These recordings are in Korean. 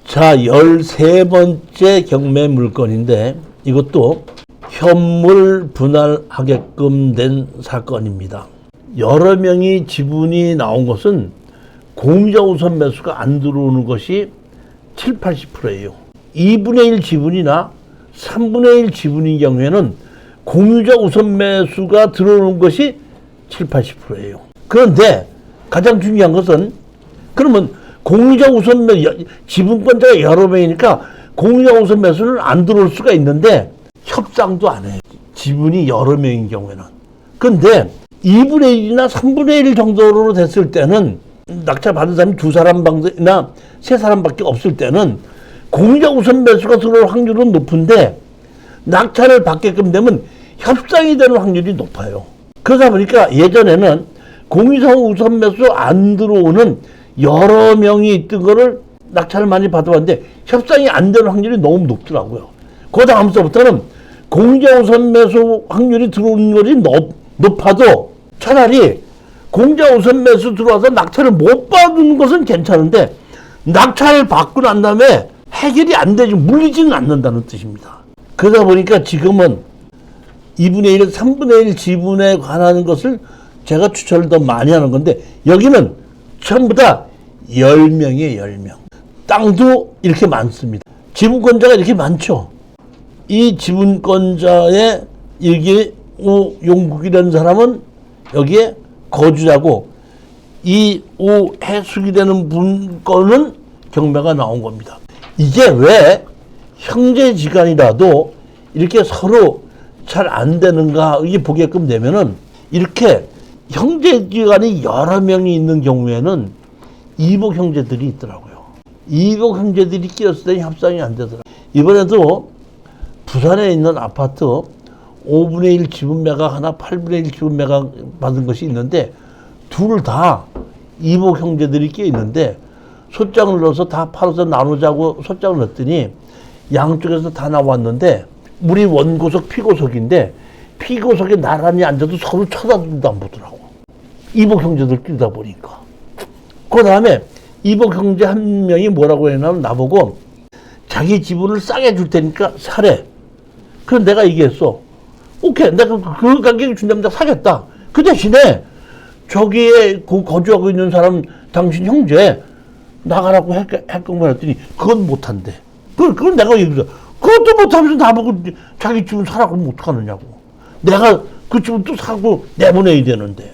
자, 13번째 경매 물건인데 이것도 현물 분할하게끔 된 사건입니다. 여러 명이 지분이 나온 것은 공유자 우선 매수가 안 들어오는 것이 7, 80%예요. 2분의 1 지분이나 3분의 1 지분인 경우에는 공유자 우선 매수가 들어오는 것이 7, 80%예요. 그런데 가장 중요한 것은 그러면 공유자 우선 매수, 지분권자가 여러 명이니까 공유자 우선 매수는 안 들어올 수가 있는데 협상도 안 해요. 지분이 여러 명인 경우에는. 근데 2분의 1이나 3분의 1 정도로 됐을 때는 낙찰 받은 사람이 2사람이나 3사람밖에 없을 때는 공유자 우선 매수가 들어올 확률은 높은데 낙찰을 받게끔 되면 협상이 되는 확률이 높아요. 그러다 보니까 예전에는 공유자 우선 매수 안 들어오는 여러 명이 있던 거를 낙찰을 많이 받아봤는데 협상이 안 되는 확률이 너무 높더라고요. 그 다음서부터는 공유자 우선 매수 확률이 들어오는 것이 높아도 차라리 공유자 우선 매수 들어와서 낙찰을 못 받는 것은 괜찮은데 낙찰을 받고 난 다음에 해결이 안 되지 물리지는 않는다는 뜻입니다. 그러다 보니까 지금은 2분의 1, 3분의 1 지분에 관한 것을 제가 추천을 더 많이 하는 건데 여기는 전부 다 10명이에요. 10명. 땅도 이렇게 많습니다. 지분권자가 이렇게 많죠. 이 지분권자의 일기오용국이라는 사람은 여기에 거주자고 이 오해숙이라는 분 거는 경매가 나온 겁니다. 이게 왜 형제지간이라도 이렇게 서로 잘 안 되는가 이게 보게끔 되면은 이렇게 형제지간이 여러 명이 있는 경우에는 이복 형제들이 있더라고요. 이복 형제들이 끼었을 때 협상이 안 되더라고요. 이번에도 부산에 있는 아파트 5분의 1 지분 매각 하나 8분의 1 지분 매각 받은 것이 있는데 둘 다 이복 형제들이 끼어 있는데 소장을 넣어서 다 팔아서 나누자고 소장을 넣었더니 양쪽에서 다 나왔는데 우리 원고석 피고석인데 피고석에 나란히 앉아도 서로 쳐다도 안 보더라고. 이복 형제들 끼다 보니까. 그 다음에 이복 형제 한 명이 뭐라고 했냐면 나보고 자기 지분을 싸게 줄 테니까 사래. 그럼 내가 얘기했어. 오케이, 내가 그 가격에 준다면 사겠다. 그 대신에 저기에 거주하고 있는 사람 당신 형제 나가라고 했건 했더니 그건 못한대. 그건 내가 얘기했어. 그것도 못하면서 나보고 자기 집은 사라고 하면 어떡하느냐고. 내가 그 집은 또 사고 내보내야 되는데.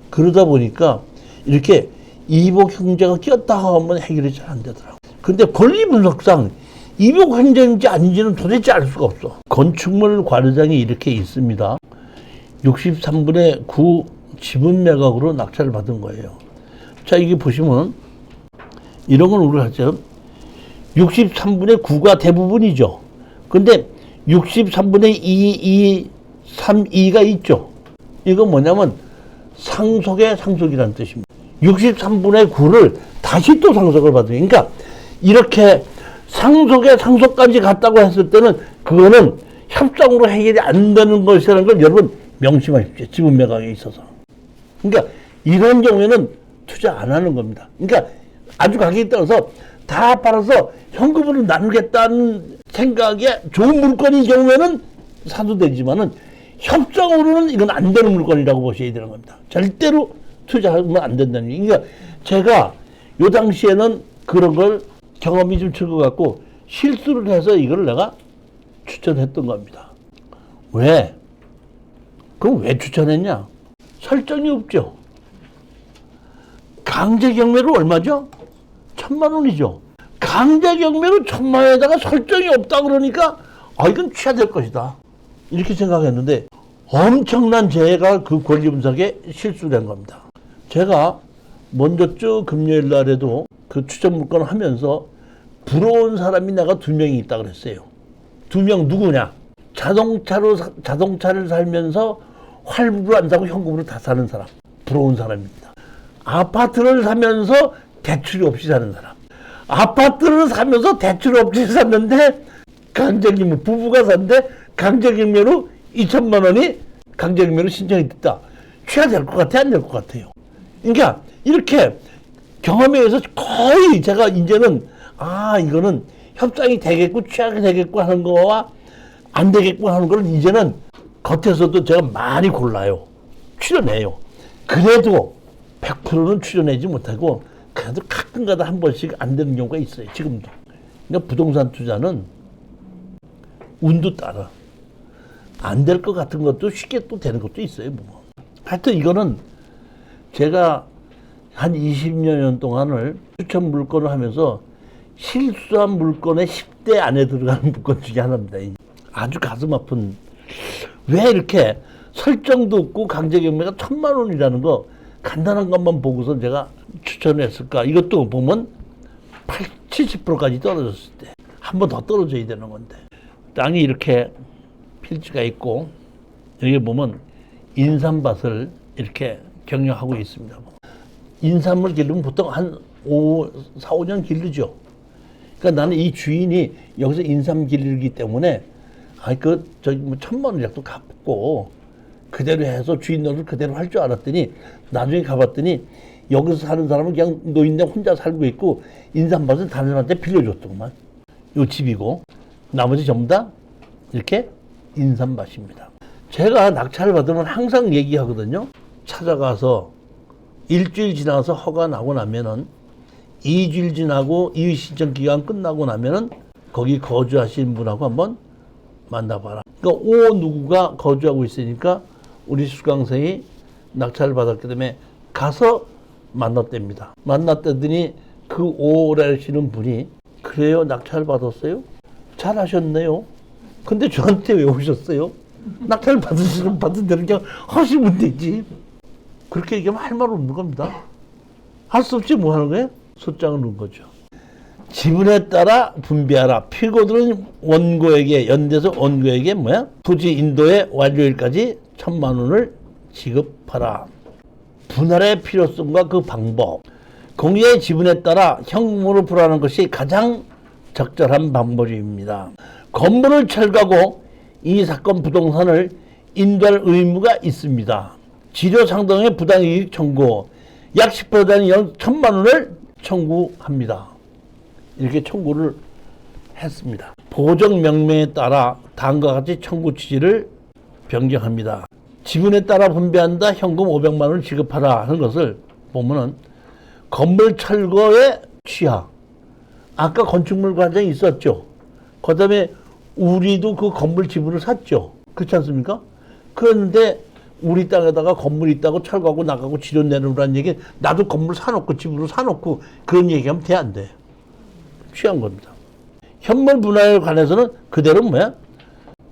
그러다 보니까 이렇게 이복 형제가 끼었다 하면 해결이 잘 안 되더라고. 근데 권리 분석상 이복 형제인지 아닌지는 도대체 알 수가 없어. 건축물 관리장이 이렇게 있습니다. 63분의 9 지분 매각으로 낙찰을 받은 거예요. 자, 이게 보시면 이런 건 우리가 하죠. 63분의 9가 대부분이죠. 근데 63분의 2, 3, 2가 있죠. 이건 뭐냐면 상속의 상속이라는 뜻입니다. 63분의 9를 다시 또 상속을 받아요. 그러니까 이렇게 상속의 상속까지 갔다고 했을 때는 그거는 협상으로 해결이 안 되는 것이라는 걸 여러분 명심하십시오. 지분 매각에 있어서. 그러니까 이런 경우에는 투자 안 하는 겁니다. 그러니까 아주 가격에 따라서 다 팔아서 현금으로 나누겠다는 생각에 좋은 물건인 경우에는 사도 되지만은 협상으로는 이건 안 되는 물건이라고 보셔야 되는 겁니다. 절대로 투자하면 안 된다는 얘기. 그러니까 제가 요 당시에는 그런 걸 경험이 좀 적어갖고 실수를 해서 이걸 내가 추천했던 겁니다. 왜? 그럼 왜 추천했냐? 설정이 없죠. 강제 경매로 얼마죠? 1,000만 원이죠. 강제 경매로 1,000만 원에다가 설정이 없다 그러니까 이건 취하될 것이다. 이렇게 생각했는데 엄청난 제가 그 권리 분석에 실수된 겁니다. 제가 먼저 쭉 금요일 날에도 그 추천 물건 하면서 부러운 사람이 내가 2명이 있다 그랬어요. 2명 누구냐? 자동차를 살면서 할부로 안 사고 현금으로 다 사는 사람. 부러운 사람입니다. 아파트를 사면서 대출이 없이 사는 사람. 아파트를 사면서 대출 없이 샀는데 강제경매, 부부가 샀는데 강제경매로 2,000만 원이 강제경매로 신청이 됐다. 취하될 것 같아? 안 될 것 같아요? 그러니까 이렇게 경험에 의해서 거의 제가 이제는 이거는 협상이 되겠고 취하게 되겠고 하는 거와 안 되겠고 하는 걸 이제는 겉에서도 제가 많이 골라요. 추려내요. 그래도 100%는 추려내지 못하고 그래도 가끔가다 한 번씩 안 되는 경우가 있어요. 지금도. 그러니까 부동산 투자는 운도 따라. 안 될 것 같은 것도 쉽게 또 되는 것도 있어요. 뭐. 하여튼 이거는 제가 한 20년 동안을 추천 물건을 하면서 실수한 물건의 10대 안에 들어가는 물건 중에 하나입니다. 아주 가슴 아픈, 왜 이렇게 설정도 없고 강제 경매가 1,000만 원이라는 거 간단한 것만 보고서 제가 추천했을까? 이것도 보면 70%까지 떨어졌을 때 한 번 더 떨어져야 되는 건데, 땅이 이렇게 필지가 있고 여기 보면 인삼밭을 이렇게 경영하고 있습니다. 인삼을 기르면 보통 한 4, 5년 기르죠. 그러니까 나는 이 주인이 여기서 인삼 기르기 때문에 저기 뭐 1,000만 원 정도 갚고 그대로 해서 주인 노릇을 그대로 할 줄 알았더니 나중에 가봤더니 여기서 사는 사람은 그냥 노인네 혼자 살고 있고 인삼밭은 다른 사람한테 빌려줬더구만. 요 집이고 나머지 전부 다 이렇게 인삼밭입니다. 제가 낙찰을 받으면 항상 얘기하거든요. 찾아가서 일주일 지나서 허가 나고 나면은 2주일 지나고 이의 신청 기간 끝나고 나면은 거기 거주하시는 분하고 한번 만나봐라. 그러니까 누구가 거주하고 있으니까 우리 수강생이 낙찰을 받았기 때문에 가서 만났답니다. 만났더니 그 오라시는 분이 그래요, 낙찰 받았어요? 잘하셨네요. 근데 저한테 왜 오셨어요? 낙찰 받은 대로 그냥 하시면 되지. 그렇게 얘기하면 할 말 없는 겁니다. 할 수 없이 뭐 하는 거예요? 소장을 넣은 거죠. 지분에 따라 분배하라. 피고들은 원고에게, 연대서 원고에게 토지 인도의 완료일까지 1,000만 원을 지급하라. 분할의 필요성과 그 방법. 공유의 지분에 따라 현금으로 분할하는 것이 가장 적절한 방법입니다. 건물을 철거하고 이 사건 부동산을 인도할 의무가 있습니다. 지료 상당의 부당이익 청구, 약 10%는 연 1,000만 원을 청구합니다. 이렇게 청구를 했습니다. 보정 명령에 따라 다음과 같이 청구 취지를 변경합니다. 지분에 따라 분배한다. 현금 500만 원을 지급하라 하는 것을 보면은 건물 철거의 취하. 아까 건축물 과정이 있었죠. 그 다음에 우리도 그 건물 지분을 샀죠. 그렇지 않습니까? 그런데 우리 땅에다가 건물 있다고 철거하고 나가고 지료 내놓으라는 얘기, 나도 건물 사놓고 집으로 사놓고 그런 얘기하면 돼, 안 돼? 취한 겁니다. 현물 분할에 관해서는 그대로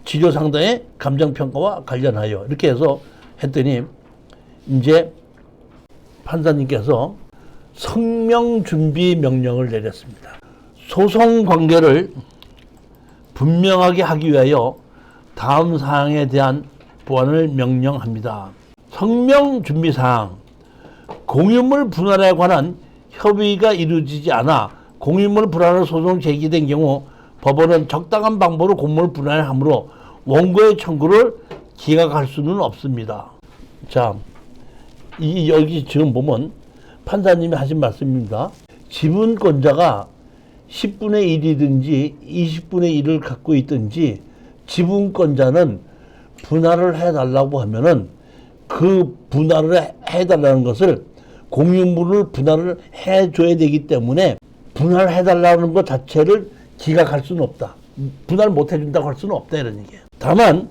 지료 상당의 감정평가와 관련하여 이렇게 해서 했더니 이제 판사님께서 성명 준비 명령을 내렸습니다. 소송 관계를 분명하게 하기 위하여 다음 사항에 대한 보완을 명령합니다. 성명 준비 사항. 공유물 분할에 관한 협의가 이루어지지 않아 공유물 분할 소송 제기된 경우 법원은 적당한 방법으로 공유물 분할하므로 원고의 청구를 기각할 수는 없습니다. 자, 여기 지금 보면 판사님이 하신 말씀입니다. 지분권자가 10분의 1이든지 20분의 1을 갖고 있든지 지분권자는 분할을 해달라고 하면은 그 분할을 해달라는 것을 공유물을 분할을 해줘야 되기 때문에 분할해달라는 것 자체를 기각할 수는 없다. 분할 못 해준다고 할 수는 없다, 이런 얘기예요. 다만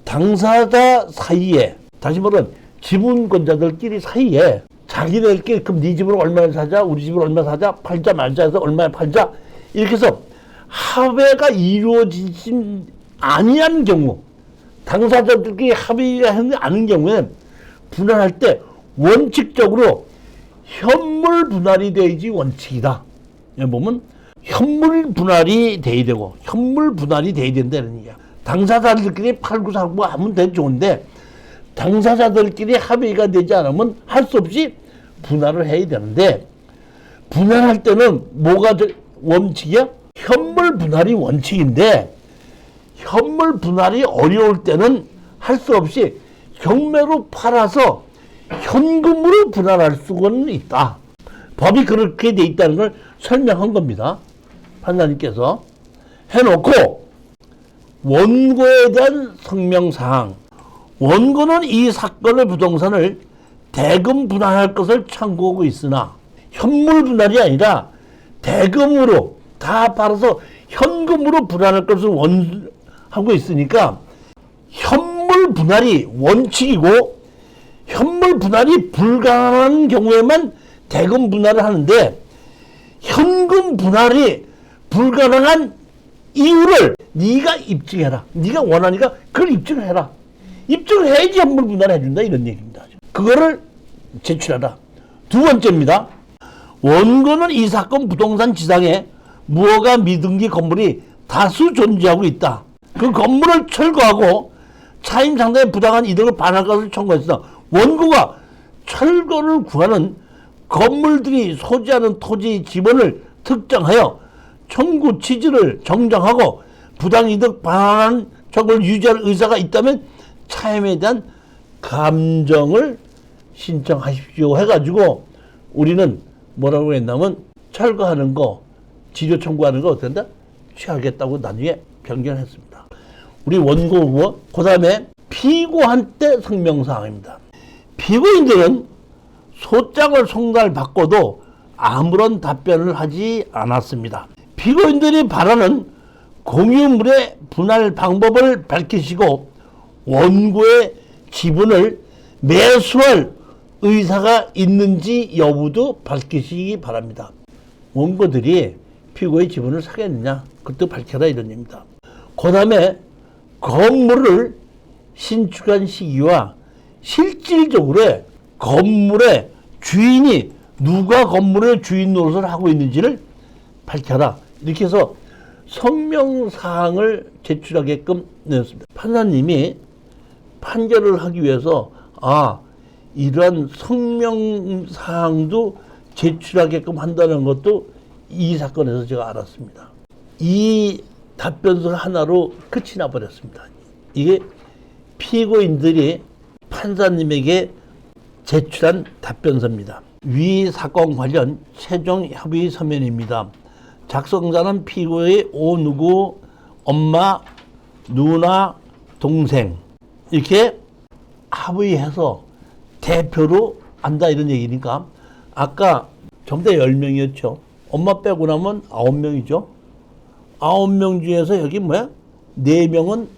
당사자 사이에, 다시 말하면 지분권자들끼리 사이에 자기들끼리 그럼 네 집을 얼마에 사자, 우리 집을 얼마 사자, 팔자 말자 해서 얼마에 팔자, 이렇게 해서 합의가 이루어지지 아니한 경우, 당사자들끼리 합의가 하지 않은 경우에 분할할 때 원칙적으로 현물 분할이 돼야지 원칙이다. 여기 보면 현물 분할이 돼야 되고 현물 분할이 돼야 된다는 얘기야. 당사자들끼리 팔고 사고 하면 되게 좋은데 당사자들끼리 합의가 되지 않으면 할 수 없이 분할을 해야 되는데, 분할할 때는 뭐가 원칙이야? 현물 분할이 원칙인데 현물 분할이 어려울 때는 할 수 없이 경매로 팔아서 현금으로 분할할 수는 있다. 법이 그렇게 돼 있다는 걸 설명한 겁니다. 판사님께서 해놓고 원고에 대한 성명사항. 원고는 이 사건의 부동산을 대금 분할할 것을 청구하고 있으나 현물 분할이 아니라 대금으로 다 팔아서 현금으로 분할할 것을 원하고 있으니까 현물 분할이 원칙이고 현물 분할이 불가능한 경우에만 대금 분할을 하는데 현금 분할이 불가능한 이유를 네가 입증해라. 네가 원하니까 그걸 입증을 해라. 입증을 해야지 현물 분할을 해준다 이런 얘기입니다. 그거를 제출하라. 두 번째입니다. 원고는 이 사건 부동산 지상에 무허가 미등기 건물이 다수 존재하고 있다. 그 건물을 철거하고 차임 상당의 부당한 이득을 반할 것을 청구했으나 원고가 철거를 구하는 건물들이 소지하는 토지 지번을 특정하여 청구 취지를 정정하고 부당이득 반환 청구를 유지할 의사가 있다면 차임에 대한 감정을 신청하십시오 해가지고 우리는 뭐라고 했냐면 철거하는 거 지조 청구하는 거 어떤다? 취하겠다고 나중에 변경했습니다. 우리 원고 후보 그 다음에 피고한테 성명사항입니다. 피고인들은 소장을 송달받고도 아무런 답변을 하지 않았습니다. 피고인들이 바라는 공유물의 분할 방법을 밝히시고 원고의 지분을 매수할 의사가 있는지 여부도 밝히시기 바랍니다. 원고들이 피고의 지분을 사겠느냐 그것도 밝혀라 이런 얘기입니다. 그 다음에 건물을 신축한 시기와 실질적으로 건물의 주인이 누가 건물의 주인 노릇을 하고 있는지를 밝혀라. 이렇게 해서 성명사항을 제출하게끔 내었습니다. 판사님이 판결을 하기 위해서 이러한 성명사항도 제출하게끔 한다는 것도 이 사건에서 제가 알았습니다. 이 답변서 하나로 끝이 나버렸습니다. 이게 피고인들이 판사님에게 제출한 답변서입니다. 위 사건 관련 최종 협의 서면입니다. 작성자는 피고의 누구, 엄마, 누나, 동생 이렇게 합의해서 대표로 한다 이런 얘기니까 아까 전부 다 10명이었죠. 엄마 빼고 나면 9명이죠. 9명 중에서 여기 4명은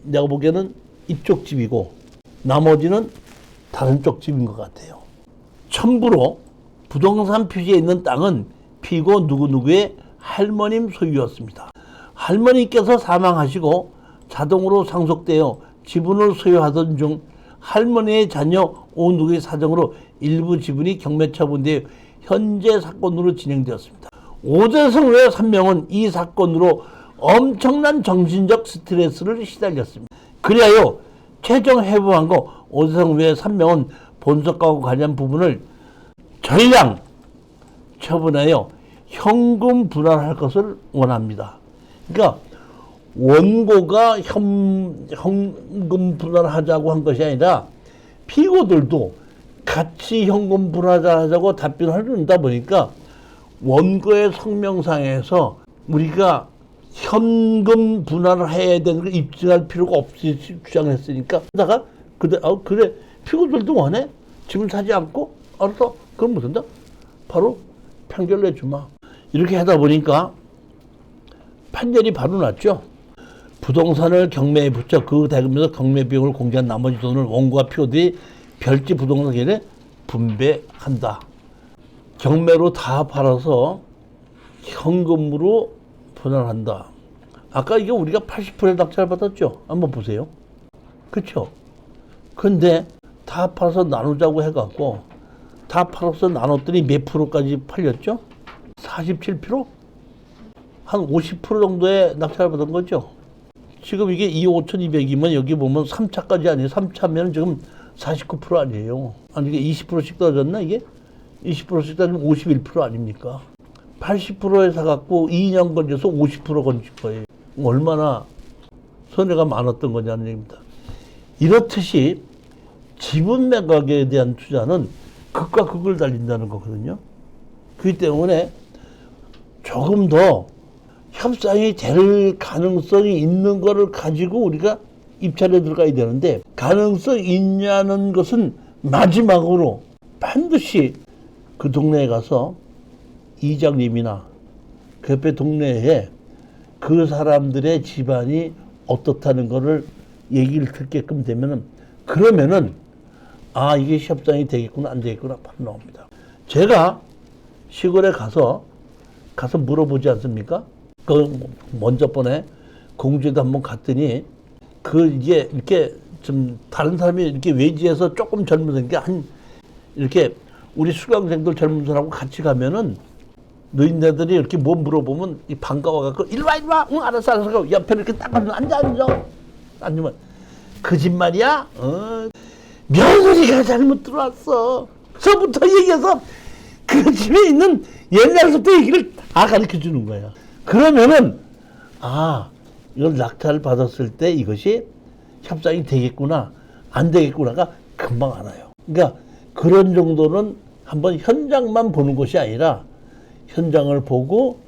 내가 보기에는 이쪽 집이고 나머지는 다른 쪽 집인 것 같아요. 첨부로 부동산 표시에 있는 땅은 피고 누구누구의 할머님 소유였습니다. 할머니께서 사망하시고 자동으로 상속되어 지분을 소유하던 중 할머니의 자녀 누구의 사정으로 일부 지분이 경매처분되어 현재 사건으로 진행되었습니다. 오재성 외 3명은 이 사건으로 엄청난 정신적 스트레스를 시달렸습니다. 그리하여 최종 해부한 거 오재성 외 3명은 본석과 관련 부분을 전량 처분하여 현금 분할할 것을 원합니다. 그러니까 원고가 현금 분할하자고 한 것이 아니라 피고들도 같이 현금 분할하자고 답변하려다 보니까 원고의 성명상에서 우리가 현금 분할을 해야 되는 걸 입증할 필요가 없이 주장했으니까 그러다가 그래 피고들도 원해? 집을 사지 않고? 알았어. 그럼 무슨 다 바로 판결 내주마. 이렇게 하다 보니까 판결이 바로 났죠. 부동산을 경매에 붙여 그 대금에서 경매 비용을 공개한 나머지 돈을 원고와 피고들이 별지 부동산 계좌에 분배한다. 경매로 다 팔아서 현금으로 분할한다. 아까 이게 우리가 80%의 낙찰 받았죠? 한번 보세요. 그렇죠? 근데 다 팔아서 나누자고 해갖고 다 팔아서 나눴더니 몇 프로까지 팔렸죠? 47%? 한 50% 정도의 낙찰 받은 거죠? 지금 이게 2억 5,200이면 여기 보면 3차까지 아니에요. 3차면 지금 49% 아니에요. 아니 이게 20%씩 떨어졌나 이게? 20%씩 떨어지면 51% 아닙니까? 80%에 사갖고 2년 걸려서 50% 건질 거예요. 얼마나 손해가 많았던 거냐는 얘기입니다. 이렇듯이 지분 매각에 대한 투자는 극과 극을 달린다는 거거든요. 그렇기 때문에 조금 더 협상이 될 가능성이 있는 거를 가지고 우리가 입찰에 들어가야 되는데, 가능성 있냐는 것은 마지막으로 반드시 그 동네에 가서 이장님이나 그 옆에 동네에 그 사람들의 집안이 어떻다는 거를 얘기를 듣게끔 되면은, 그러면은 아, 이게 협상이 되겠구나 안 되겠구나 바로 나옵니다. 제가 시골에 가서 물어보지 않습니까? 그 먼저 번에 공주에도 한번 갔더니, 그 이제 이렇게 좀 다른 사람이 이렇게 외지에서 조금 젊은 게 한 이렇게 우리 수강생들 젊은 사람하고 같이 가면은 노인네들이 이렇게 뭐 물어보면 이 반가워갖고 일로 와, 응 알았어 옆에 이렇게 딱 가면 앉으면 거짓말이야? 며느리가 잘못 들어왔어. 저부터 얘기해서 그 집에 있는 옛날부터 얘기를 다 가르쳐 주는 거야. 그러면은 아, 이걸 낙찰 받았을 때 이것이 협상이 되겠구나 안 되겠구나가 금방 알아요. 그러니까 그런 정도는 한번 현장만 보는 것이 아니라, 현장을 보고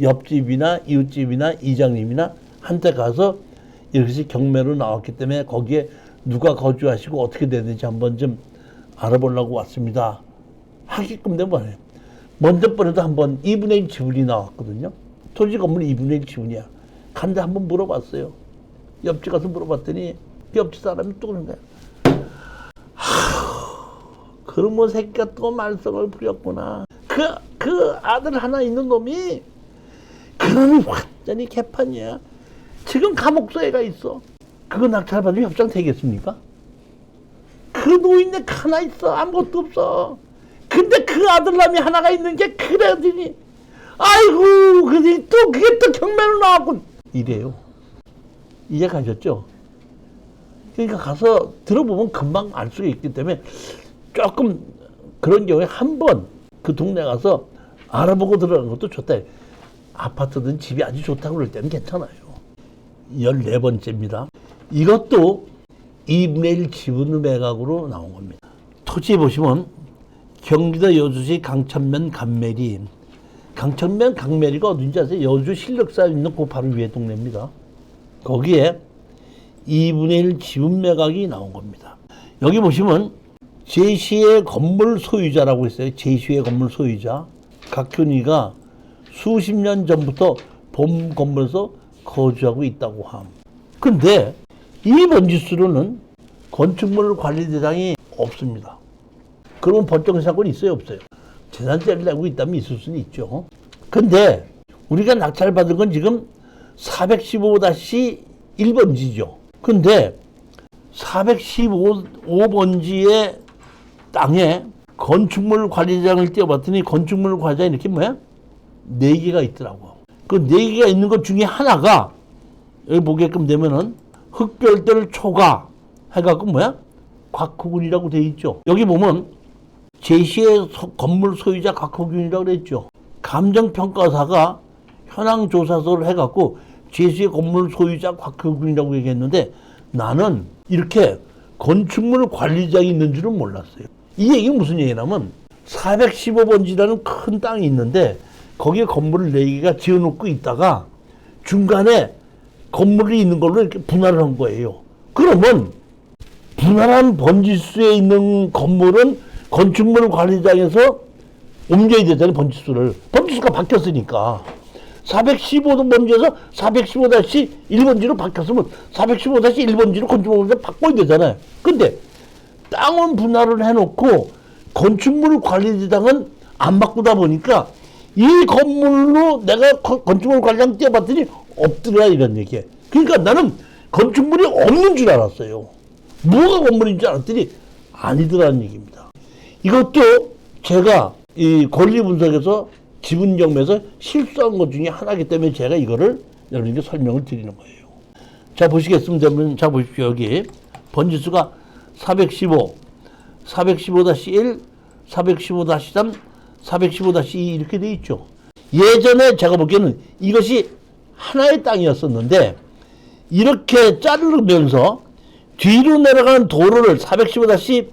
옆집이나 이웃집이나 이장님이나 한테 가서 이것이 경매로 나왔기 때문에 거기에 누가 거주하시고 어떻게 되는지 한번 좀 알아보려고 왔습니다 하게끔 되면, 먼저 번에도 한번 2분의 1 지분이 나왔거든요. 토지 건물 2분의 1 지분이야. 간데 한번 물어봤어요. 옆집 가서 물어봤더니 옆집 사람이 또 그런 거야. 그러면 새끼가 또 말썽을 부렸구나. 그 아들 하나 있는 놈이, 그놈이 완전히 개판이야. 지금 감옥소에 가 있어. 그거 낙찰 받으면 협상 되겠습니까? 그 노인네 하나 있어. 아무것도 없어. 근데 그 아들남이 하나가 있는 게 그러더니, 아이고, 그러더니 또 그게 또 경매로 나왔군. 이래요. 이해 가셨죠? 그러니까 가서 들어보면 금방 알 수가 있기 때문에 조금 그런 경우에 한번 그 동네 가서 알아보고 들어가는 것도 좋다. 아파트든 집이 아주 좋다고 그럴 때는 괜찮아요. 14번째입니다. 이것도 2분의 1 지분 매각으로 나온 겁니다. 토지 보시면 경기도 여주시 강천면 강매리. 강천면 강매리가 어딘지 아세요? 여주 신력사에 있는 그 바로 위에 동네입니다. 거기에 2분의 1 지분 매각이 나온 겁니다. 여기 보시면 제시의 건물 소유자라고 있어요. 제시의 건물 소유자. 각현이가 수십 년 전부터 본 건물에서 거주하고 있다고 함. 근데 이 번지수로는 건축물 관리대장이 없습니다. 그러면 법정 사건이 있어요, 없어요? 재산세를 내고 있다면 있을 수는 있죠. 근데 우리가 낙찰 받은 건 지금 415-1번지죠. 근데 415번지의 땅에 건축물 관리장을 띄워봤더니 건축물 관리장이 이렇게 뭐야? 4개가 있더라고. 그 4개가 있는 것 중에 하나가 여기 보게끔 되면은 흑별들 초가 해갖고 뭐야? 곽호군이라고 돼 있죠. 여기 보면 제시의 건물 소유자 곽호군이라고 그랬죠. 감정평가사가 현황조사서를 해갖고 제시의 건물 소유자 곽호군이라고 얘기했는데, 나는 이렇게 건축물 관리장이 있는 줄은 몰랐어요. 이 얘기는 무슨 얘기냐면 415번지라는 큰 땅이 있는데 거기에 건물을 4개가 지어놓고 있다가 중간에 건물이 있는 걸로 이렇게 분할을 한 거예요. 그러면 분할한 번지수에 있는 건물은 건축물 관리장에서 옮겨야 되잖아요. 번지수가 바뀌었으니까 415번지에서 415-1번지로 바뀌었으면 415-1번지로 건축물 관리장 바꿔야 되잖아요. 근데 땅은 분할을 해놓고 건축물 관리장은 안 바꾸다 보니까 이 건물로 내가 건축물 관리장 띄워봤더니 없더라, 이런 얘기예요. 그러니까 나는 건축물이 없는 줄 알았어요. 뭐가 건물인 줄 알았더니 아니더라는 얘기입니다. 이것도 제가 이 권리분석에서 지분경매에서 실수한 것 중에 하나이기 때문에 제가 이거를 여러분께 설명을 드리는 거예요. 자, 보시겠습니다. 자, 보십시오. 여기 번지수가 415, 415-1, 415-3, 415-2 이렇게 돼 있죠. 예전에 제가 보기에는 이것이 하나의 땅이었었는데 이렇게 자르면서 뒤로 내려가는 도로를 415-415하고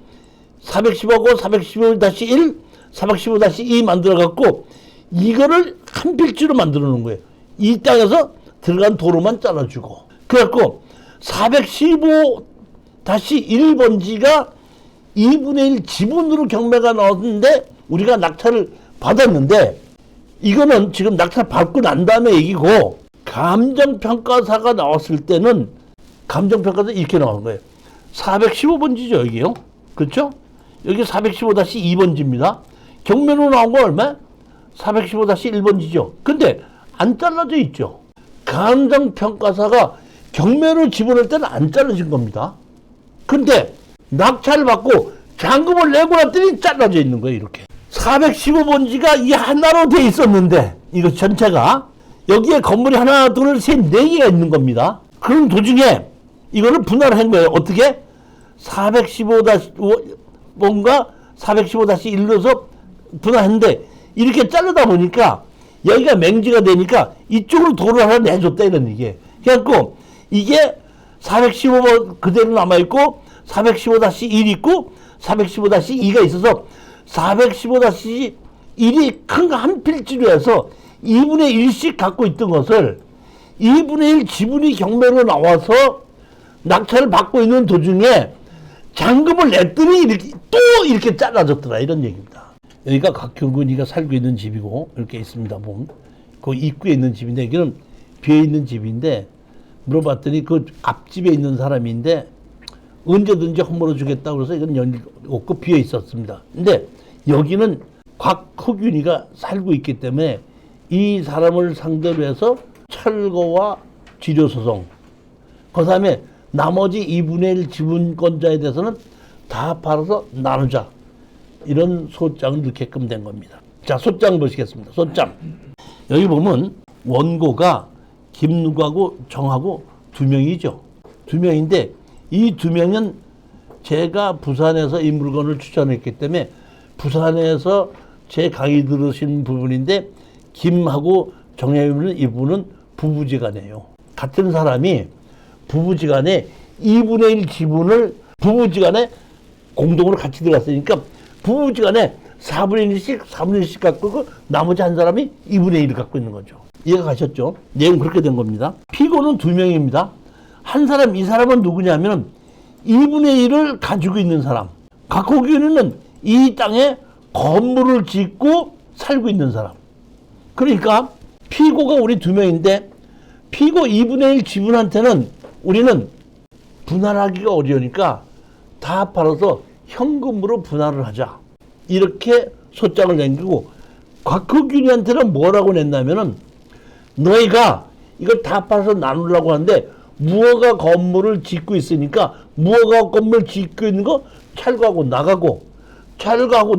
415-1, 415-2 만들어갖고 이거를 한 필지로 만들어 놓은 거예요. 이 땅에서 들어간 도로만 잘라주고. 그래갖고 415-1번지가 2분의 1 지분으로 경매가 나왔는데 우리가 낙찰을 받았는데 이거는 지금 낙찰 받고 난 다음에 얘기고 감정평가사가 나왔을 때는 감정평가사 이렇게 나온 거예요. 415번지죠 여기요. 그렇죠? 여기 415-2번지입니다. 경매로 나온 거 얼마? 415-1번지죠. 근데 안 잘라져 있죠. 감정평가사가 경매로 지불할 때는 안 잘라진 겁니다. 근데 낙찰을 받고 잔금을 내고 났더니 잘라져 있는 거예요. 이렇게 415번지가 이 하나로 돼 있었는데 이거 전체가 여기에 건물이 하나 둘 셋 네 개가 있는 겁니다. 그런 도중에 이거를 분할을 한 거예요. 어떻게? 415-뭔가 415-1로서 분할했는데 이렇게 자르다 보니까 여기가 맹지가 되니까 이쪽으로 도로를 하나 내줬다 이런 얘기예요. 그래갖고 이게 415번 그대로 남아있고 415-1 있고 415-2가 있어서 415-1이 큰 한 필지로 해서 2분의 1씩 갖고 있던 것을 2분의 1 지분이 경매로 나와서 낙찰을 받고 있는 도중에 잔금을 냈더니 이렇게 잘라졌더라 이런 얘기입니다. 여기가 곽경근이가 살고 있는 집이고 이렇게 있습니다. 보면 그 입구에 있는 집인데 여기는 비어 있는 집인데 물어봤더니 그 앞집에 있는 사람인데 언제든지 허물어 주겠다고 그래서 이건 연이 없고 비어 있었습니다. 근데 여기는 곽흑윤이가 살고 있기 때문에 이 사람을 상대로 해서 철거와 지료소송, 그 다음에 나머지 2분의 1 지분권자에 대해서는 다 팔아서 나누자. 이런 소장을 넣게끔 된 겁니다. 자, 소장 보시겠습니다. 소장. 여기 보면 원고가 김누구하고 정하고 두 명이죠. 두 명인데 이 두 명은 제가 부산에서 이 물건을 추천했기 때문에 부산에서 제 강의 들으신 부분인데 김하고 정혜윤은 이분은 부부지간이에요. 같은 사람이 부부지간에 2분의 1 지분을 부부지간에 공동으로 같이 들어갔으니까 부부지간에 4분의 1씩 4분의 1씩 갖고 있고 나머지 한 사람이 2분의 1을 갖고 있는 거죠. 이해가 가셨죠? 내용 그렇게 된 겁니다. 피고는 두 명입니다. 한 사람, 이 사람은 누구냐면 2분의 1을 가지고 있는 사람. 곽호균은 이 땅에 건물을 짓고 살고 있는 사람. 그러니까 피고가 우리 두 명인데 피고 2분의 1 지분한테는 우리는 분할하기가 어려우니까 다 팔아서 현금으로 분할을 하자. 이렇게 소장을 남기고 곽호균이한테는 뭐라고 냈냐면은 너희가 이걸 다 팔아서 나누려고 하는데 무허가 건물을 짓고 있으니까 무허가 건물 짓고 있는 거 철거하고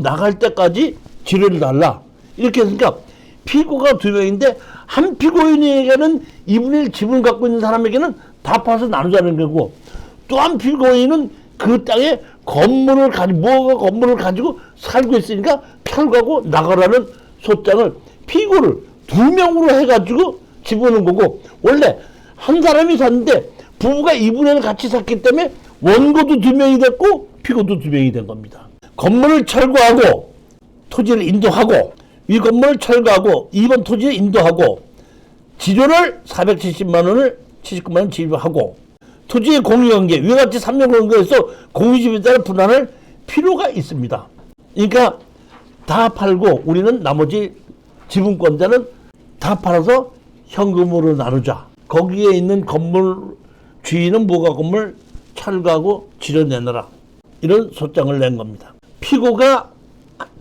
나갈 때까지 지뢰를 달라. 이렇게 했으니까 피고가 두 명인데 한 피고인에게는 2분의 1 지분 갖고 있는 사람에게는 다 팔아서 나누자는 거고 또 한 피고인은 그 땅에 무허가 건물을 가지고 살고 있으니까 철거하고 나가라는 소장을 피고를 두 명으로 해가지고 집어넣은 거고 원래 한 사람이 샀는데 부부가 2분의 1을 같이 샀기 때문에 원고도 두 명이 됐고 피고도 두 명이 된 겁니다. 건물을 철거하고 토지를 인도하고 이 건물을 철거하고 2번 토지를 인도하고 지료를 470만 원을 79만 원 지급하고 토지의 공유관계 위와 같이 3년 관계에서 공유지분에 따라 분할할 필요가 있습니다. 그러니까 다 팔고 우리는 나머지 지분권자는 다 팔아서 현금으로 나누자. 거기에 있는 건물 주인은 뭐가 건물 철거하고 지료 내놔라. 이런 소장을 낸 겁니다. 피고가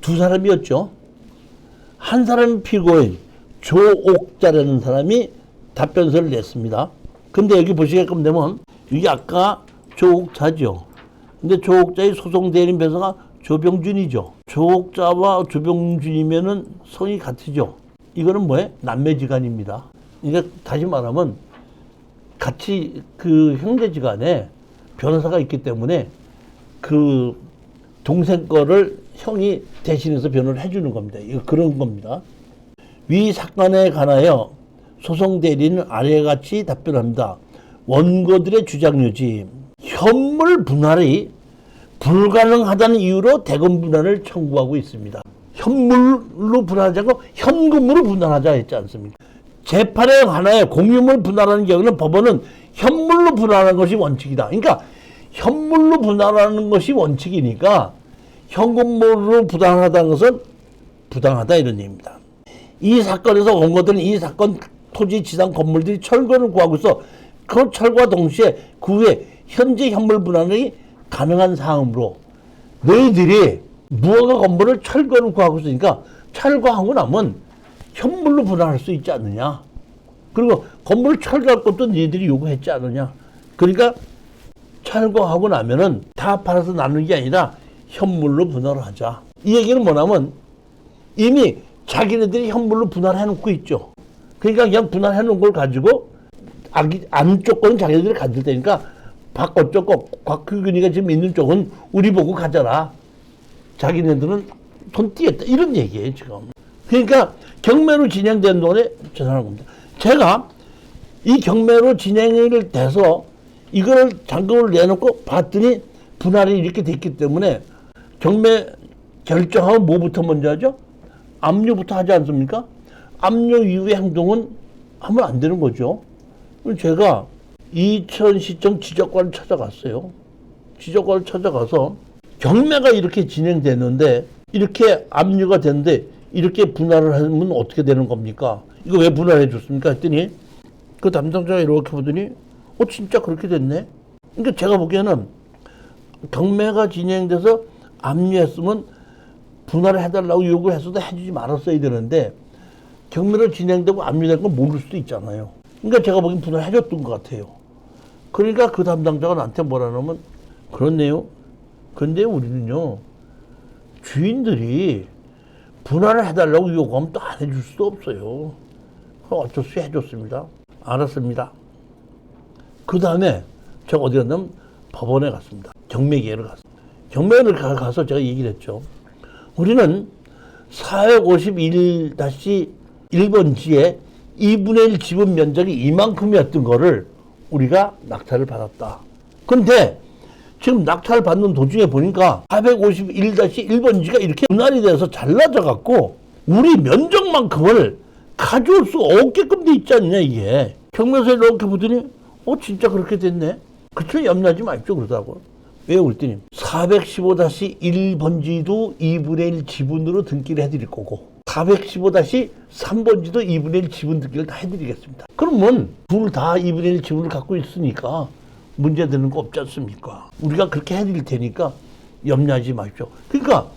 두 사람이었죠. 한 사람이 피고인 조옥자라는 사람이 답변서를 냈습니다. 근데 여기 보시게끔 되면 이게 아까 조옥자죠. 근데 조옥자의 소송 대리인 변호사가 조병준이죠. 조옥자와 조병준이면은 성이 같으죠. 이거는 뭐예요? 남매지간입니다. 그러니까 다시 말하면 같이 그 형제지간에 변호사가 있기 때문에 그 동생 거를 형이 대신해서 변호를 해주는 겁니다. 이거 그런 겁니다. 위 사건에 관하여 소송 대리는 아래와 같이 답변합니다. 원고들의 주장 유지, 현물 분할이 불가능하다는 이유로 대금 분할을 청구하고 있습니다. 현물로 분할하지 않고 현금으로 분할하자 했지 않습니까? 재판의 하나의 공유물 분할하는 경우는 법원은 현물로 분할하는 것이 원칙이다. 그러니까 현물로 분할하는 것이 원칙이니까 현금으로 분할하다는 것은 부당하다 이런 얘기입니다. 이 사건에서 원고들은 이 사건 토지, 지상, 건물들이 철거를 구하고 있어 그 철거와 동시에 그 후에 현재 현물 분할이 가능한 사항으로 너희들이 무허가 건물을 철거를 구하고 있으니까 철거하고 나면 현물로 분할할 수 있지 않느냐. 그리고 건물을 철거할 것도 너희들이 요구했지 않느냐. 그러니까 철거하고 나면은 다 팔아서 나누는 게 아니라 현물로 분할을 하자. 이 얘기는 뭐냐면 이미 자기네들이 현물로 분할해 놓고 있죠. 그러니까 그냥 분할해 놓은 걸 가지고 안쪽 거는 자기네들이 가질 테니까 바깥쪽 거, 곽규근이가 지금 있는 쪽은 우리 보고 가져라. 자기네들은 손 띄었다. 이런 얘기예요, 지금. 그러니까 경매로 진행된 동안에 전화한 겁니다. 제가 이 경매로 진행을 돼서 이걸 잔금을 내놓고 봤더니 분할이 이렇게 됐기 때문에 경매 결정하면 뭐부터 먼저 하죠? 압류부터 하지 않습니까? 압류 이후의 행동은 하면 안 되는 거죠. 제가 이천시청 지적관을 찾아갔어요. 지적관을 찾아가서 경매가 이렇게 진행되는데 이렇게 압류가 됐는데 이렇게 분할을 하면 어떻게 되는 겁니까? 이거 왜 분할해 줬습니까? 했더니 그 담당자가 이렇게 보더니 진짜 그렇게 됐네. 그러니까 제가 보기에는 경매가 진행돼서 압류했으면 분할을 해달라고 요구를 했어도 해주지 말았어야 되는데 경매로 진행되고 압류된 건 모를 수도 있잖아요. 그러니까 제가 보기엔 분할을 해줬던 것 같아요. 그러니까 그 담당자가 나한테 뭐라 하냐면 그렇네요. 근데 우리는요 주인들이 분할을 해달라고 요구하면 또 안 해줄 수도 없어요. 어쩔 수 해줬습니다. 알았습니다. 그 다음에 제가 어디 갔냐면 법원에 갔습니다. 경매기회를 갔습니다. 경매를 가서 제가 얘기를 했죠. 우리는 451-1번지에 2분의 1 지분 면적이 이만큼이었던 거를 우리가 낙찰을 받았다. 근데 지금 낙찰 받는 도중에 보니까 451-1번지가 이렇게 분할이 돼서 잘라져 갖고 우리 면적만큼을 가져올 수 없게끔 돼 있지 않냐 이게. 경매서에 이렇게 보더니 진짜 그렇게 됐네. 그쵸? 염려하지 마십시오 그러더라고. 왜 그랬더니 415-1번지도 2분의 1 지분으로 등기를 해드릴 거고 415-3번지도 2분의 1 지분 등기를 다 해드리겠습니다. 그러면 둘 다 2분의 1 지분을 갖고 있으니까 문제되는 거 없지 않습니까? 우리가 그렇게 해드릴 테니까 염려하지 마십시오. 그러니까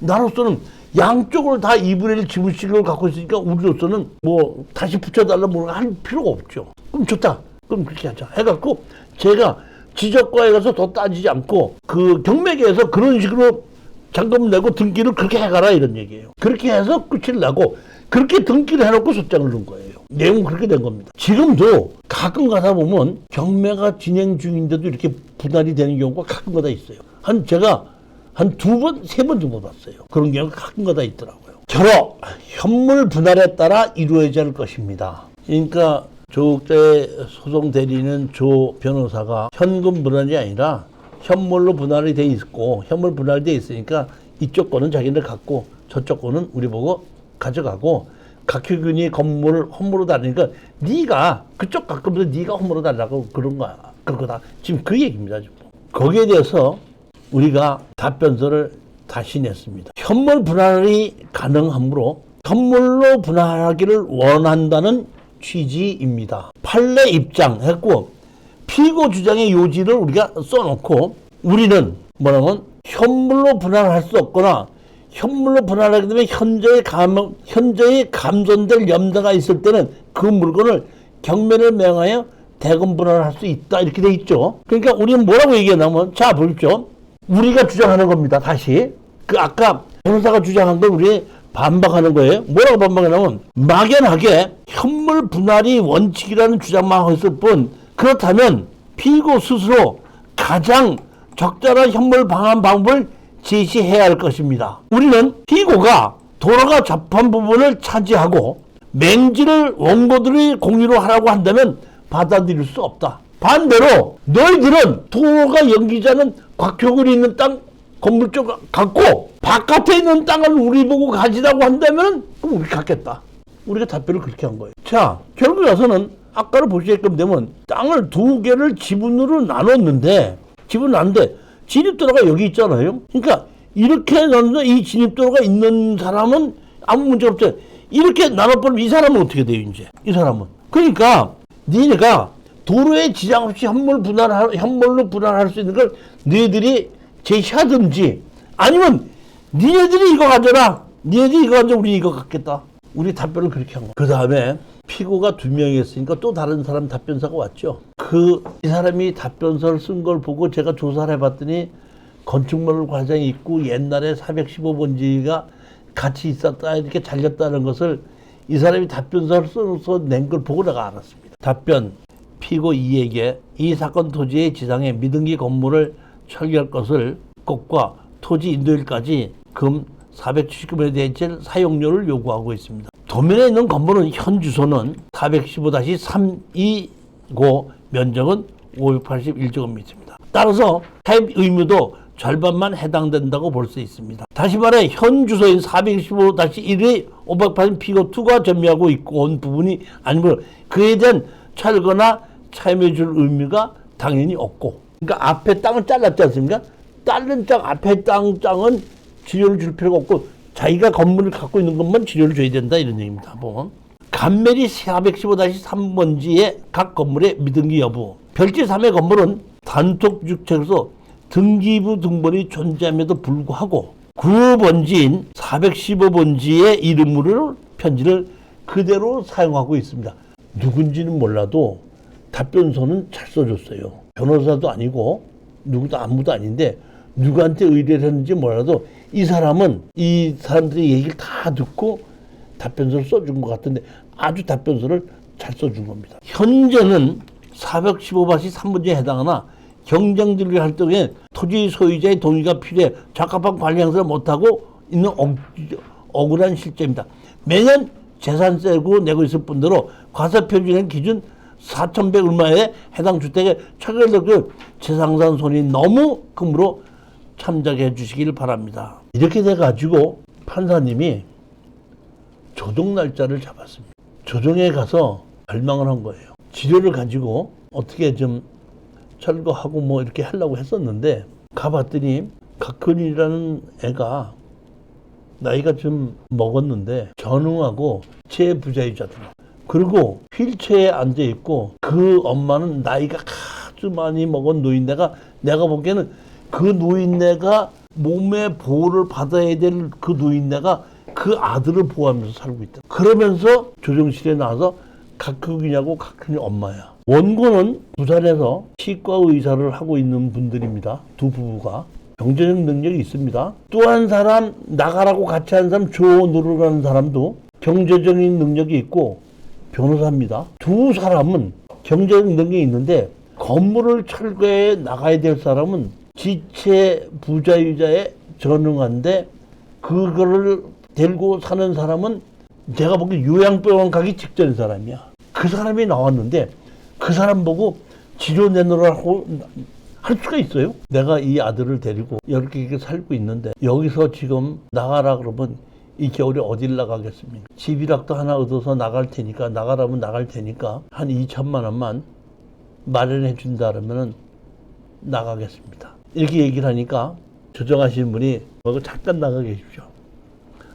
나로서는 양쪽을 다 2분의 1 지분씩을 갖고 있으니까 우리로서는 뭐 다시 붙여달라 뭐라 할 필요가 없죠. 그럼 좋다. 그럼 그렇게 하자. 해갖고 제가 지적과에 가서 더 따지지 않고 그 경매계에서 그런 식으로 잔금 내고 등기를 그렇게 해가라 이런 얘기예요. 그렇게 해서 끝을 나고 그렇게 등기를 해놓고 소장을 넣은 거예요. 내용은 그렇게 된 겁니다. 지금도 가끔 가다 보면 경매가 진행 중인데도 이렇게 분할이 되는 경우가 가끔 가다 있어요. 제가 한 2번, 3번 정도 봤어요. 그런 경우가 가끔 가다 있더라고요. 결혼, 현물 분할에 따라 이루어져야 할 것입니다. 그러니까 조국대 소송 대리는 조 변호사가 현금 분할이 아니라 현물로 분할이 돼 있고 현물 분할이 돼 있으니까 이쪽 거는 자기들 갖고 저쪽 거는 우리 보고 가져가고 각효균이 건물을 험물로 달라니까 네가 그쪽 가끔도 네가 험물로 달라고 그런 거야. 그거다. 지금 그 얘기입니다. 지금. 거기에 대해서 우리가 답변서를 다시 냈습니다. 현물 분할이 가능하므로 현물로 분할하기를 원한다는 취지입니다. 판례 입장 했고 피고 주장의 요지를 우리가 써놓고 우리는 뭐냐면 현물로 분할할 수 없거나 현물로 분할하게 되면 현재의 감손될 염려가 있을 때는 그 물건을 경매를 명하여 대금 분할할 수 있다 이렇게 돼 있죠. 그러니까 우리는 뭐라고 얘기하냐면 자 보십시오. 우리가 주장하는 겁니다. 다시 그 아까 변호사가 주장한 걸 우리 반박하는 거예요. 뭐라고 반박하냐면 막연하게 현물 분할이 원칙이라는 주장만 하고 있을 뿐 그렇다면 피고 스스로 가장 적절한 현물 방안 방법을 제시해야 할 것입니다. 우리는 피고가 도로가 접한 부분을 차지하고 맹지를 원고들이 공유로 하라고 한다면 받아들일 수 없다. 반대로 너희들은 도로가 연기자는 곽효근이 있는 땅 건물 쪽 갖고 바깥에 있는 땅을 우리 보고 가지라고 한다면 그럼 우리 갖겠다. 우리가 답변을 그렇게 한 거예요. 자, 결국 와서는 아까를 보시게끔 되면 땅을 두 개를 지분으로 나눴는데 진입도로가 여기 있잖아요. 그러니까 이렇게 나누는 이 진입도로가 있는 사람은 아무 문제 없어요. 이렇게 나눠버리면 이 사람은 어떻게 돼요, 이제? 이 사람은. 그러니까 니네가 도로에 지장 없이 현물로 분할할 수 있는 걸 너희들이 제시하든지 아니면 니네들이 이거 가져라. 니네들이 이거 가져 우리 이거 갖겠다. 우리 답변을 그렇게 한 거야. 그 다음에 피고가 2명이었으니까 또 다른 사람 답변서가 왔죠. 이 사람이 답변서를 쓴 걸 보고 제가 조사를 해봤더니 건축물 과장이 있고 옛날에 415번지가 같이 있었다 이렇게 잘렸다는 것을 이 사람이 답변서를 써서 낸 걸 보고 내가 알았습니다. 답변. 피고 이에게 이 사건 토지의 지상에 미등기 건물을 철거할 것을 것과 토지 인도일까지 금 479만원에 대체 사용료를 요구하고 있습니다. 도면에 있는 건물은 현 주소는 415-3이고 면적은 581제곱미터입니다. 따라서 타입 의무도 절반만 해당된다고 볼 수 있습니다. 다시 말해 현 주소인 415-1의 580 피고2가 점유하고 있고 온 부분이 아니면 그에 대한 철거나 참여해줄 의미가 당연히 없고, 그러니까 앞에 땅을 잘랐지 않습니까? 자른 땅 앞에 땅은 지료를 줄 필요가 없고 자기가 건물을 갖고 있는 것만 지료를 줘야 된다 이런 얘기입니다. 뭐. 간멜이 415-3번지의 각 건물의 미등기 여부. 별지 3의 건물은 단독 주택으로서 등기부 등본이 존재함에도 불구하고 구번지인 415번지의 이름으로 편지를 그대로 사용하고 있습니다. 누군지는 몰라도 답변서는 잘 써줬어요. 변호사도 아니고 누구도 아무도 아닌데 누구한테 의뢰를 했는지 몰라도 이 사람은 이 사람들이 얘기를 다 듣고 답변서를 써준 것 같은데 아주 답변서를 잘 써준 겁니다. 현재는 415-3번지에 해당하나 경쟁들의 활동에 토지 소유자의 동의가 필요해 적합한 관리 행사를 못하고 있는 억울한 실제입니다. 매년 재산세고 내고 있을 뿐더러 과세표준의 기준 4,100 얼마에 해당 주택에 처결될 재산상 손이 너무 크므로 참작해 주시길 바랍니다. 이렇게 돼가지고 판사님이 조정 날짜를 잡았습니다. 조정에 가서 발망을 한 거예요. 지료를 가지고 어떻게 좀 철거하고 뭐 이렇게 하려고 했었는데 가봤더니 각근이라는 애가 나이가 좀 먹었는데 전응하고 재부자유자더라. 그리고 휠체어에 앉아있고 그 엄마는 나이가 아주 많이 먹은 노인네가 내가 보기에는 그 노인네가 몸의 보호를 받아야 될 그 노인네가 그 아들을 보호하면서 살고 있다. 그러면서 조정실에 나와서 각흑이냐고 각흑이 엄마야. 원고는 부산에서 치과 의사를 하고 있는 분들입니다. 두 부부가. 경제적 능력이 있습니다. 또 한 사람 나가라고 같이 한 사람 조누르라는 사람도 경제적인 능력이 있고 변호사입니다. 두 사람은 경제적 능력이 있는데 건물을 철거해 나가야 될 사람은 지체 부자유자에 전응한데 그거를 데리고 사는 사람은 내가 보기엔 요양병원 가기 직전인 사람이야. 그 사람이 나왔는데 그 사람 보고 치료 내놓으라고 할 수가 있어요? 내가 이 아들을 데리고 이렇게 살고 있는데 여기서 지금 나가라 그러면 이 겨울에 어딜 나가겠습니까? 집이락도 하나 얻어서 나갈 테니까 나가라면 나갈 테니까 한 2천만 원만 마련해 준다 그러면은 나가겠습니다. 이렇게 얘기를 하니까 조정하시는 분이 잠깐 나가 계십시오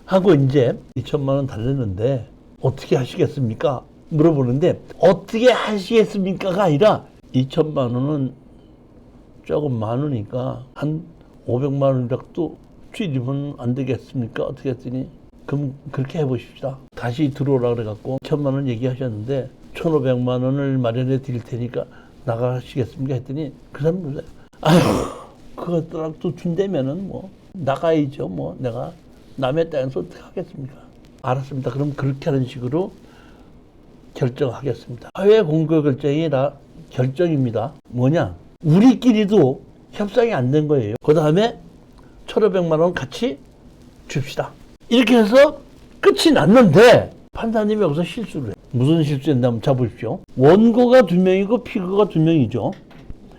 하고 이제 2천만 원 달랬는데 어떻게 하시겠습니까? 물어보는데 어떻게 하시겠습니까가 아니라 2천만 원은 조금 많으니까 한 500만 원이라도 줄이면 안 되겠습니까? 어떻게 했더니 그럼 그렇게 해보십시다. 다시 들어오라 그래갖고 1,000만 원 얘기하셨는데 1,500만 원을 마련해 드릴 테니까 나가시겠습니까? 했더니 그 사람 보세요. 아휴 그것도 준다면은 뭐 나가야죠. 뭐 내가 남의 땅에서 어떻게 하겠습니까? 알았습니다. 그럼 그렇게 하는 식으로 결정하겠습니다. 사회 공개 결정이 결정입니다. 뭐냐? 우리끼리도 협상이 안 된 거예요. 그 다음에 1,500만 원 같이 줍시다. 이렇게 해서 끝이 났는데 판사님이 여기서 실수를 해요. 무슨 실수했나 한번 잡으십시오. 원고가 2명이고 피고가 2명이죠.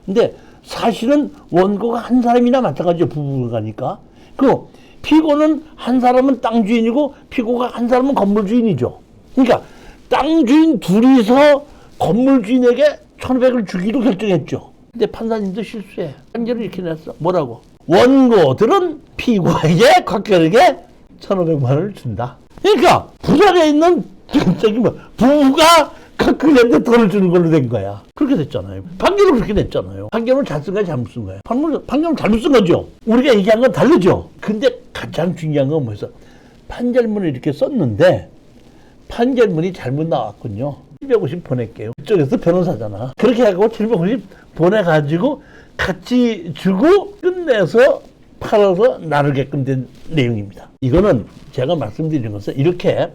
근데 사실은 원고가 한 사람이나 마찬가지죠. 부부가니까. 그 피고는 한 사람은 땅 주인이고 피고가 한 사람은 건물 주인이죠. 그러니까 땅 주인 둘이서 건물 주인에게 1,500을 주기로 결정했죠. 근데 판사님도 실수해. 판결을 이렇게 냈어. 뭐라고? 원고들은 피고에게 곽결에게 1,500만 원을 준다. 그러니까 부산에 있는 저기 뭐 부부가 곽결한테 돈을 주는 걸로 된 거야. 그렇게 됐잖아요. 판결은 그렇게 됐잖아요. 판결은 잘 쓴 거야, 잘못 쓴 거야? 판결은 잘못 쓴 거죠. 우리가 얘기한 건 다르죠. 근데 가장 중요한 건 뭐였어? 판결문을 이렇게 썼는데 판결문이 잘못 나왔군요. 750 보낼게요. 그쪽에서 변호사잖아. 그렇게 하고 750 보내가지고 같이 주고 끝내서 팔아서 나누게끔 된 내용입니다. 이거는 제가 말씀드리는 것은 이렇게